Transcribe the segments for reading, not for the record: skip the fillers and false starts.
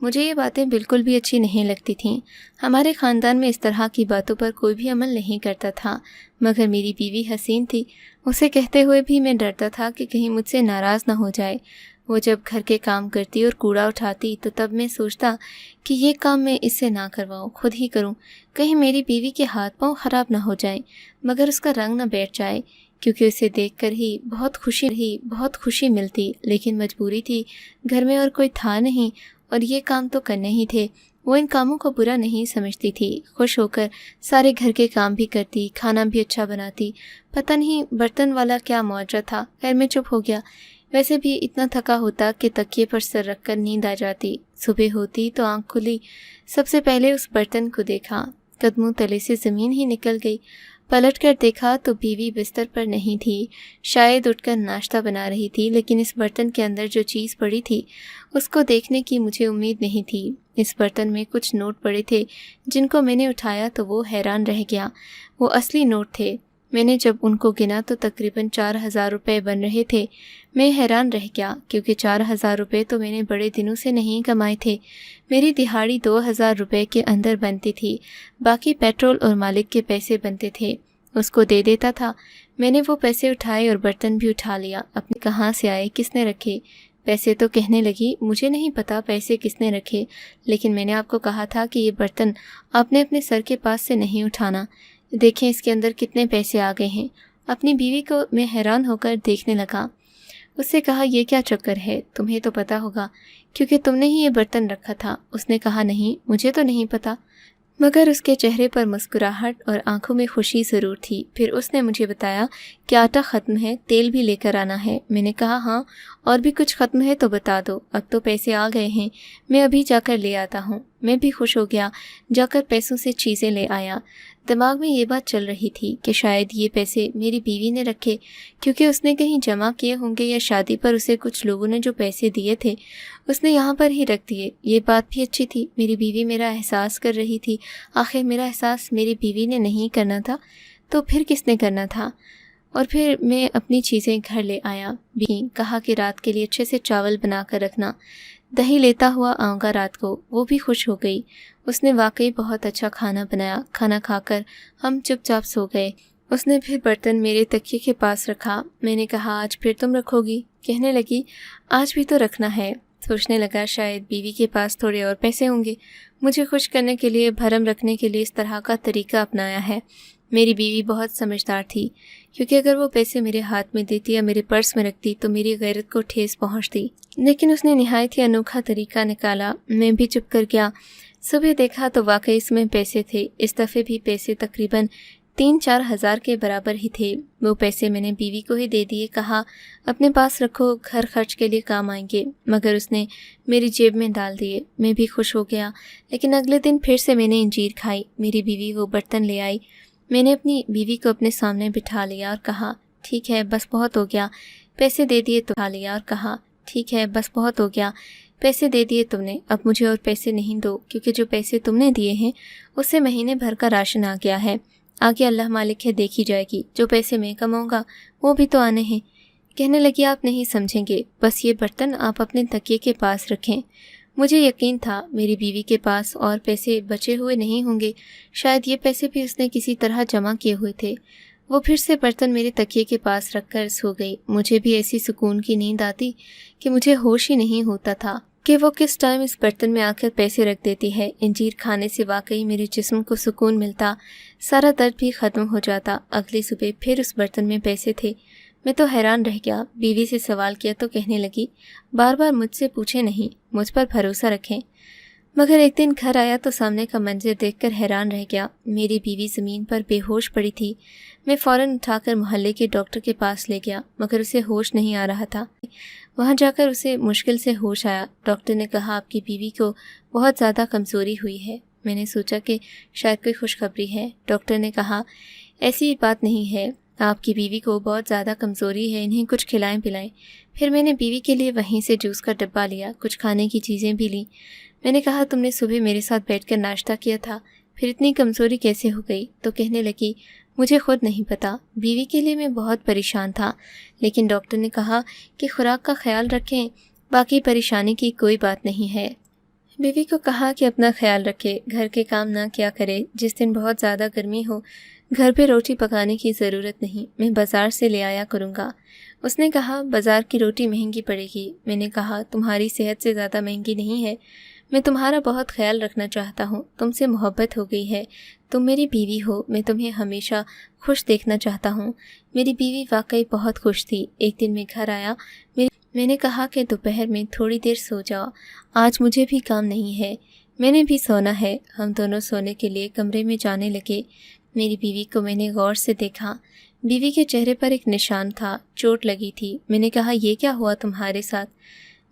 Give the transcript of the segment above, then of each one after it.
مجھے یہ باتیں بالکل بھی اچھی نہیں لگتی تھیں۔ ہمارے خاندان میں اس طرح کی باتوں پر کوئی بھی عمل نہیں کرتا تھا، مگر میری بیوی حسین تھی۔ اسے کہتے ہوئے بھی میں ڈرتا تھا کہ کہیں مجھ سے ناراض نہ ہو جائے۔ وہ جب گھر کے کام کرتی اور کوڑا اٹھاتی تو تب میں سوچتا کہ یہ کام میں اس سے نہ کرواؤں، خود ہی کروں، کہیں میری بیوی کے ہاتھ پاؤں خراب نہ ہو جائیں، مگر اس کا رنگ نہ بیٹھ جائے، کیونکہ اسے دیکھ کر ہی بہت خوشی ملتی، لیکن مجبوری تھی، گھر میں اور کوئی تھا نہیں اور یہ کام تو کرنے ہی تھے۔ وہ ان کاموں کو برا نہیں سمجھتی تھی، خوش ہو کر سارے گھر کے کام بھی کرتی، کھانا بھی اچھا بناتی۔ پتہ نہیں برتن والا کیا معجزہ تھا، خیر میں چپ ہو گیا۔ ویسے بھی اتنا تھکا ہوتا کہ تکیے پر سر رکھ کر نیند آ جاتی۔ صبح ہوتی تو آنکھ کھلی، سب سے پہلے اس برتن کو دیکھا، قدموں تلے سے زمین ہی نکل گئی۔ پلٹ کر دیکھا تو بیوی بستر پر نہیں تھی، شاید اٹھ کر ناشتہ بنا رہی تھی، لیکن اس برتن کے اندر جو چیز پڑی تھی اس کو دیکھنے کی مجھے امید نہیں تھی۔ اس برتن میں کچھ نوٹ پڑے تھے جن کو میں نے اٹھایا تو وہ حیران رہ گیا۔ وہ اصلی نوٹ تھے۔ میں نے جب ان کو گنا تو تقریباً 4,000 روپے بن رہے تھے۔ میں حیران رہ گیا کیونکہ 4,000 روپے تو میں نے بڑے دنوں سے نہیں کمائے تھے۔ میری دہاڑی 2,000 روپے کے اندر بنتی تھی، باقی پیٹرول اور مالک کے پیسے بنتے تھے، اس کو دے دیتا تھا۔ میں نے وہ پیسے اٹھائے اور برتن بھی اٹھا لیا۔ اپنے کہاں سے آئے، کس نے رکھے پیسے؟ تو کہنے لگی مجھے نہیں پتا پیسے کس نے رکھے، لیکن میں نے آپ کو کہا تھا کہ یہ برتن آپ نے اپنے سر کے پاس سے نہیں اٹھانا، دیکھیں اس کے اندر کتنے پیسے آ گئے ہیں۔ اپنی بیوی کو میں حیران ہو کر دیکھنے لگا۔ اس سے کہا یہ کیا چکر ہے، تمہیں تو پتا ہوگا کیونکہ تم نے ہی یہ برتن رکھا تھا۔ اس نے کہا نہیں، مجھے تو نہیں پتا، مگر اس کے چہرے پر مسکراہٹ اور آنکھوں میں خوشی ضرور تھی۔ پھر اس نے مجھے بتایا کہ آٹا ختم ہے، تیل بھی لے کر آنا ہے۔ میں نے کہا ہاں، اور بھی کچھ ختم ہے تو بتا دو، اب تو پیسے آ گئے ہیں، میں ابھی جا کر لے آتا ہوں۔ میں بھی خوش ہو گیا، جا کر پیسوں سے چیزیں لے آیا۔ دماغ میں یہ بات چل رہی تھی کہ شاید یہ پیسے میری بیوی نے رکھے، کیونکہ اس نے کہیں جمع کیے ہوں گے، یا شادی پر اسے کچھ لوگوں نے جو پیسے دیے تھے اس نے یہاں پر ہی رکھ دیے۔ یہ بات بھی اچھی تھی، میری بیوی میرا احساس کر رہی تھی۔ آخر میرا احساس میری بیوی نے نہیں کرنا تھا تو پھر کس نے کرنا تھا؟ اور پھر میں اپنی چیزیں گھر لے آیا۔ بھی کہا کہ رات کے لیے اچھے سے چاول بنا کر رکھنا، دہی لیتا ہوا آؤں گا رات کو۔ وہ بھی خوش ہو گئی، اس نے واقعی بہت اچھا کھانا بنایا۔ کھانا کھا کر ہم چپ چاپ سو گئے۔ اس نے پھر برتن میرے تکیے کے پاس رکھا۔ میں نے کہا آج پھر تم رکھو گی؟ کہنے لگی آج بھی تو رکھنا ہے۔ سوچنے لگا شاید بیوی کے پاس تھوڑے اور پیسے ہوں گے، مجھے خوش کرنے کے لیے، بھرم رکھنے کے لیے اس طرح کا طریقہ اپنایا ہے۔ میری بیوی بہت سمجھدار تھی، کیونکہ اگر وہ پیسے میرے ہاتھ میں دیتی یا میرے پرس میں رکھتی تو میری غیرت کو ٹھیس پہنچتی، لیکن اس نے نہایت ہی انوکھا طریقہ نکالا۔ میں بھی چپ کر گیا۔ صبح دیکھا تو واقعی اس میں پیسے تھے۔ اس دفعے بھی پیسے تقریباً 3-4 ہزار کے برابر ہی تھے۔ وہ پیسے میں نے بیوی کو ہی دے دیے، کہا اپنے پاس رکھو، گھر خرچ کے لیے کام آئیں گے، مگر اس نے میری جیب میں ڈال دیے۔ میں بھی خوش ہو گیا، لیکن اگلے دن پھر سے میں نے انجیر کھائی۔ میری بیوی وہ برتن لے آئی۔ میں نے اپنی بیوی کو اپنے سامنے بٹھا لیا اور کہا ٹھیک ہے بس بہت ہو گیا، پیسے دے دیے تو۔ کھا لیا اور کہا ٹھیک ہے بس بہت ہو گیا، پیسے دے دیے تم نے، اب مجھے اور پیسے نہیں دو، کیونکہ جو پیسے تم نے دیے ہیں اس سے مہینے بھر کا راشن آ گیا ہے، آگے اللہ مالک ہے دیکھی جائے گی، جو پیسے میں کماؤں گا وہ بھی تو آنے ہیں۔ کہنے لگی آپ نہیں سمجھیں گے، بس یہ برتن آپ اپنے تکیے کے پاس رکھیں۔ مجھے یقین تھا میری بیوی کے پاس اور پیسے بچے ہوئے نہیں ہوں گے، شاید یہ پیسے بھی اس نے کسی طرح جمع کیے ہوئے تھے۔ وہ پھر سے برتن میرے تکیے کے پاس رکھ کر سو گئی۔ مجھے بھی ایسی سکون کی نیند آتی کہ مجھے ہوش ہی نہیں ہوتا تھا کہ وہ کس ٹائم اس برتن میں آ کر پیسے رکھ دیتی ہے۔ انجیر کھانے سے واقعی میرے جسم کو سکون ملتا، سارا درد بھی ختم ہو جاتا۔ اگلی صبح پھر اس برتن میں پیسے تھے۔ میں تو حیران رہ گیا، بیوی سے سوال کیا تو کہنے لگی بار بار مجھ سے پوچھے نہیں، مجھ پر بھروسہ رکھیں۔ مگر ایک دن گھر آیا تو سامنے کا منظر دیکھ کر حیران رہ گیا۔ میری بیوی زمین پر بے ہوش پڑی تھی۔ میں فوراً اٹھا کر محلے کے ڈاکٹر کے پاس لے گیا، مگر اسے ہوش نہیں آ رہا تھا۔ وہاں جا کر اسے مشکل سے ہوش آیا۔ ڈاکٹر نے کہا آپ کی بیوی کو بہت زیادہ کمزوری ہوئی ہے۔ میں نے سوچا کہ شاید کوئی خوشخبری ہے۔ ڈاکٹر نے کہا ایسی بات نہیں ہے، آپ کی بیوی کو بہت زیادہ کمزوری ہے، انہیں کچھ کھلائیں پلائیں۔ پھر میں نے بیوی کے لیے وہیں سے جوس کا ڈبہ لیا، کچھ کھانے کی چیزیں بھی لیں۔ میں نے کہا تم نے صبح میرے ساتھ بیٹھ کر ناشتہ کیا تھا، پھر اتنی کمزوری کیسے ہو گئی؟ تو کہنے لگی مجھے خود نہیں پتا، بیوی کے لیے میں بہت پریشان تھا، لیکن ڈاکٹر نے کہا کہ خوراک کا خیال رکھیں، باقی پریشانی کی کوئی بات نہیں ہے۔ بیوی کو کہا کہ اپنا خیال رکھے، گھر کے کام نہ کیا کرے، جس دن بہت زیادہ گرمی ہو گھر پہ روٹی پکانے کی ضرورت نہیں، میں بازار سے لے آیا کروں گا۔ اس نے کہا بازار کی روٹی مہنگی پڑے گی۔ میں نے کہا تمہاری صحت سے زیادہ مہنگی نہیں ہے، میں تمہارا بہت خیال رکھنا چاہتا ہوں، تم سے محبت ہو گئی ہے، تم میری بیوی ہو، میں تمہیں ہمیشہ خوش دیکھنا چاہتا ہوں۔ میری بیوی واقعی بہت خوش تھی۔ ایک دن میں گھر آیا، میں نے کہا کہ دوپہر میں تھوڑی دیر سو جاؤ، آج مجھے بھی کام نہیں ہے، میں نے بھی سونا ہے۔ ہم دونوں سونے کے لیے کمرے میں جانے لگے۔ میری بیوی کو میں نے غور سے دیکھا، بیوی کے چہرے پر ایک نشان تھا، چوٹ لگی تھی۔ میں نے کہا یہ کیا ہوا تمہارے ساتھ؟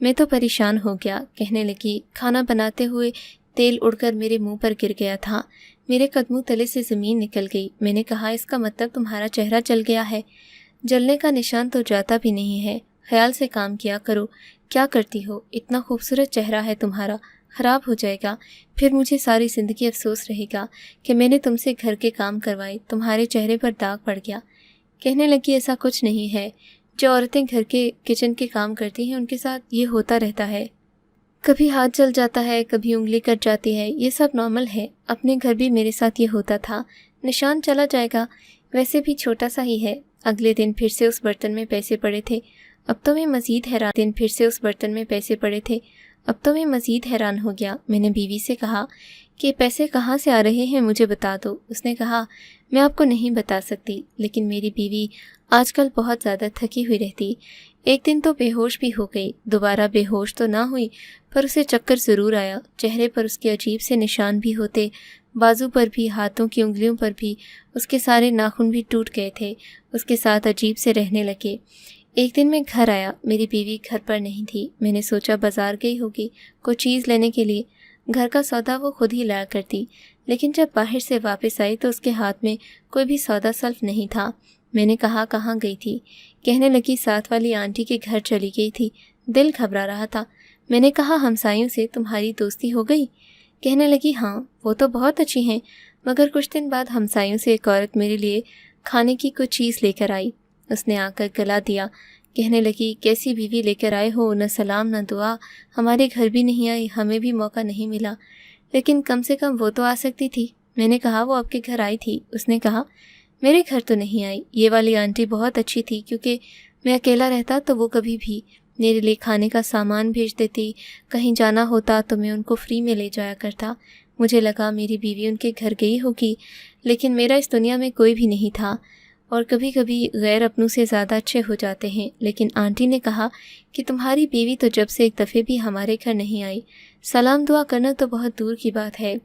میں تو پریشان ہو گیا۔ کہنے لگی کھانا بناتے ہوئے تیل اڑ کر میرے منہ پر گر گیا تھا، میرے قدموں تلے سے زمین نکل گئی۔ میں نے کہا اس کا مطلب تمہارا چہرہ جل گیا ہے؟ جلنے کا نشان تو جاتا بھی نہیں ہے، خیال سے کام کیا کرو۔ کیا کرتی ہو؟ اتنا خوبصورت چہرہ ہے تمہارا، خراب ہو جائے گا، پھر مجھے ساری زندگی افسوس رہے گا کہ میں نے تم سے گھر کے کام کروائے، تمہارے چہرے پر داغ پڑ گیا۔ کہنے لگی ایسا کچھ نہیں ہے، جو عورتیں گھر کے کچن کے کام کرتی ہیں ان کے ساتھ یہ ہوتا رہتا ہے، کبھی ہاتھ جل جاتا ہے، کبھی انگلی کٹ جاتی ہے، یہ سب نارمل ہے۔ اپنے گھر بھی میرے ساتھ یہ ہوتا تھا، نشان چلا جائے گا، ویسے بھی چھوٹا سا ہی ہے۔ اگلے دن پھر سے اس برتن میں پیسے پڑے تھے، اب تو میں مزید حیران ہو گیا۔ میں نے بیوی سے کہا کہ پیسے کہاں سے آ رہے ہیں مجھے بتا دو۔ اس نے کہا میں آپ کو نہیں بتا سکتی، لیکن میری بیوی آج کل بہت زیادہ تھکی ہوئی رہتی، ایک دن تو بے ہوش بھی ہو گئی، دوبارہ بے ہوش تو نہ ہوئی پر اسے چکر ضرور آیا، چہرے پر اس کے عجیب سے نشان بھی ہوتے، بازو پر بھی، ہاتھوں کی انگلیوں پر بھی، اس کے سارے ناخن بھی ٹوٹ گئے تھے، اس کے ساتھ عجیب سے رہنے لگے۔ ایک دن میں گھر آیا، میری بیوی گھر پر نہیں تھی، میں نے سوچا بازار گئی ہوگی کوئی چیز لینے کے لیے، گھر کا سودا وہ خود ہی لایا کرتی، لیکن جب باہر سے واپس آئی تو اس کے ہاتھ میں کوئی بھی سودا سلف نہیں تھا۔ میں نے کہا کہاں گئی تھی؟ کہنے لگی ساتھ والی آنٹی کے گھر چلی گئی تھی، دل گھبرا رہا تھا۔ میں نے کہا ہمسایوں سے تمہاری دوستی ہو گئی؟ کہنے لگی ہاں وہ تو بہت اچھی ہیں، مگر کچھ دن بعد ہمسایوں سے ایک عورت میرے لیے کھانے کی کوئی چیز لے کر آئی، اس نے آ کر گلا دیا، کہنے لگی کیسی بیوی لے کر آئے ہو، نہ سلام نہ دعا، ہمارے گھر بھی نہیں آئی، ہمیں بھی موقع نہیں ملا، لیکن کم سے کم وہ تو آ سکتی تھی۔ میں نے کہا وہ آپ کے گھر آئی تھی؟ اس نے کہا میرے گھر تو نہیں آئی، یہ والی آنٹی بہت اچھی تھی، کیونکہ میں اکیلا رہتا تو وہ کبھی بھی میرے لیے کھانے کا سامان بھیج دیتی، کہیں جانا ہوتا تو میں ان کو فری میں لے جایا کرتا۔ مجھے لگا میری بیوی ان کے گھر گئی ہوگی، لیکن میرا اس دنیا میں کوئی بھی نہیں تھا، اور کبھی کبھی غیر اپنوں سے زیادہ اچھے ہو جاتے ہیں۔ لیکن آنٹی نے کہا کہ تمہاری بیوی تو جب سے ایک دفعے بھی ہمارے گھر نہیں آئی، سلام دعا کرنا تو بہت دور کی بات ہے۔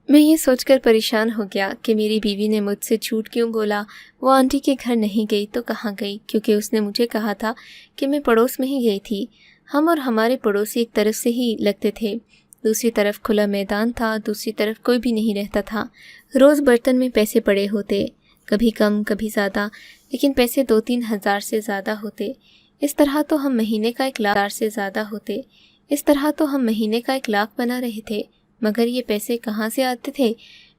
میں یہ سوچ کر پریشان ہو گیا کہ میری بیوی نے مجھ سے جھوٹ کیوں بولا، وہ آنٹی کے گھر نہیں گئی تو کہاں گئی؟ کیونکہ اس نے مجھے کہا تھا کہ میں پڑوس میں ہی گئی تھی، ہم اور ہمارے پڑوسی ایک طرف سے ہی لگتے تھے، دوسری طرف کھلا میدان تھا، دوسری طرف کوئی بھی نہیں رہتا تھا۔ روز برتن میں پیسے پڑے ہوتے، کبھی کم کبھی زیادہ، لیکن پیسے 2-3 ہزار سے زیادہ ہوتے۔ اس طرح تو ہم مہینے کا 1 لاکھ بنا رہے تھے، مگر یہ پیسے کہاں سے آتے تھے؟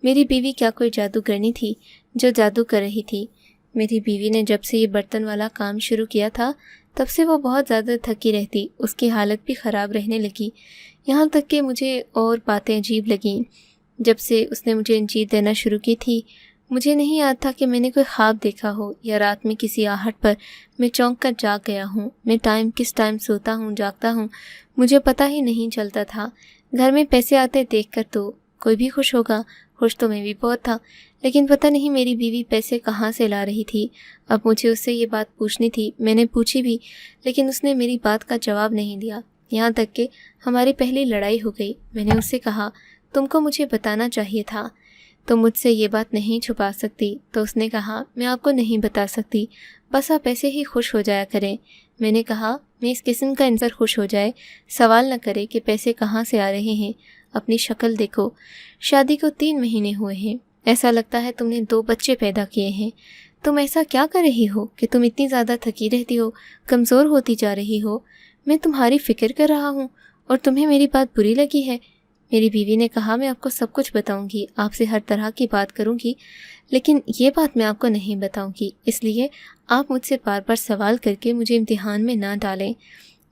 میری بیوی کیا کوئی جادوگرنی تھی جو جادو کر رہی تھی؟ میری بیوی نے جب سے یہ برتن والا کام شروع کیا تھا تب سے وہ بہت زیادہ تھکی رہتی، اس کی حالت بھی خراب رہنے لگی، یہاں تک کہ مجھے اور باتیں عجیب لگیں۔ جب سے اس نے مجھے انجیر دینا شروع کی تھی، مجھے نہیں یاد تھا کہ میں نے کوئی خواب دیکھا ہو یا رات میں کسی آہٹ پر میں چونک کر جاگ گیا ہوں۔ میں کس ٹائم سوتا ہوں جاگتا ہوں مجھے پتہ ہی نہیں چلتا تھا۔ گھر میں پیسے آتے دیکھ کر تو کوئی بھی خوش ہوگا، خوش تو میں بھی بہت تھا، لیکن پتہ نہیں میری بیوی پیسے کہاں سے لا رہی تھی۔ اب مجھے اس سے یہ بات پوچھنی تھی، میں نے پوچھی بھی، لیکن اس نے میری بات کا جواب نہیں دیا، یہاں تک کہ ہماری پہلی لڑائی ہو گئی۔ میں نے اس سے کہا تم کو مجھے بتانا چاہیے تھا، تم مجھ سے یہ بات نہیں چھپا سکتی، تو اس نے کہا میں آپ کو نہیں بتا سکتی، بس آپ ایسے ہی خوش ہو جایا کریں۔ میں نے کہا میں اس قسم کا انسان خوش ہو جائے، سوال نہ کرے کہ پیسے کہاں سے آ رہے ہیں، اپنی شکل دیکھو، شادی کو 3 مہینے ہوئے ہیں، ایسا لگتا ہے تم نے 2 بچے پیدا کیے ہیں، تم ایسا کیا کر رہی ہو کہ تم اتنی زیادہ تھکی رہتی ہو، کمزور ہوتی جا رہی ہو؟ میں تمہاری فکر کر رہا ہوں اور تمہیں میری بات بری لگی ہے؟ میری بیوی نے کہا میں آپ کو سب کچھ بتاؤں گی، آپ سے ہر طرح کی بات کروں گی، لیکن یہ بات میں آپ کو نہیں بتاؤں گی، اس لیے آپ مجھ سے بار بار سوال کر کے مجھے امتحان میں نہ ڈالیں۔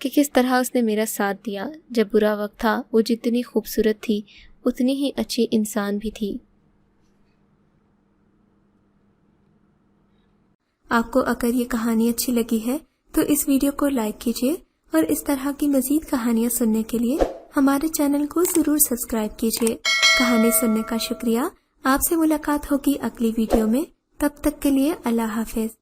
کہ کس طرح اس نے میرا ساتھ دیا۔ جب برا وقت تھا وہ جتنی خوبصورت تھی اتنی ہی اچھی انسان بھی تھی۔ آپ کو اگر یہ کہانی اچھی لگی ہے تو اس ویڈیو کو لائک کیجیے اور اس طرح کی مزید کہانیاں سننے کے لیے ہمارے چینل کو ضرور سبسکرائب کیجیے۔ کہانی سننے کا شکریہ۔ آپ سے ملاقات ہوگی اگلی ویڈیو میں، تب تک کے لیے اللہ حافظ۔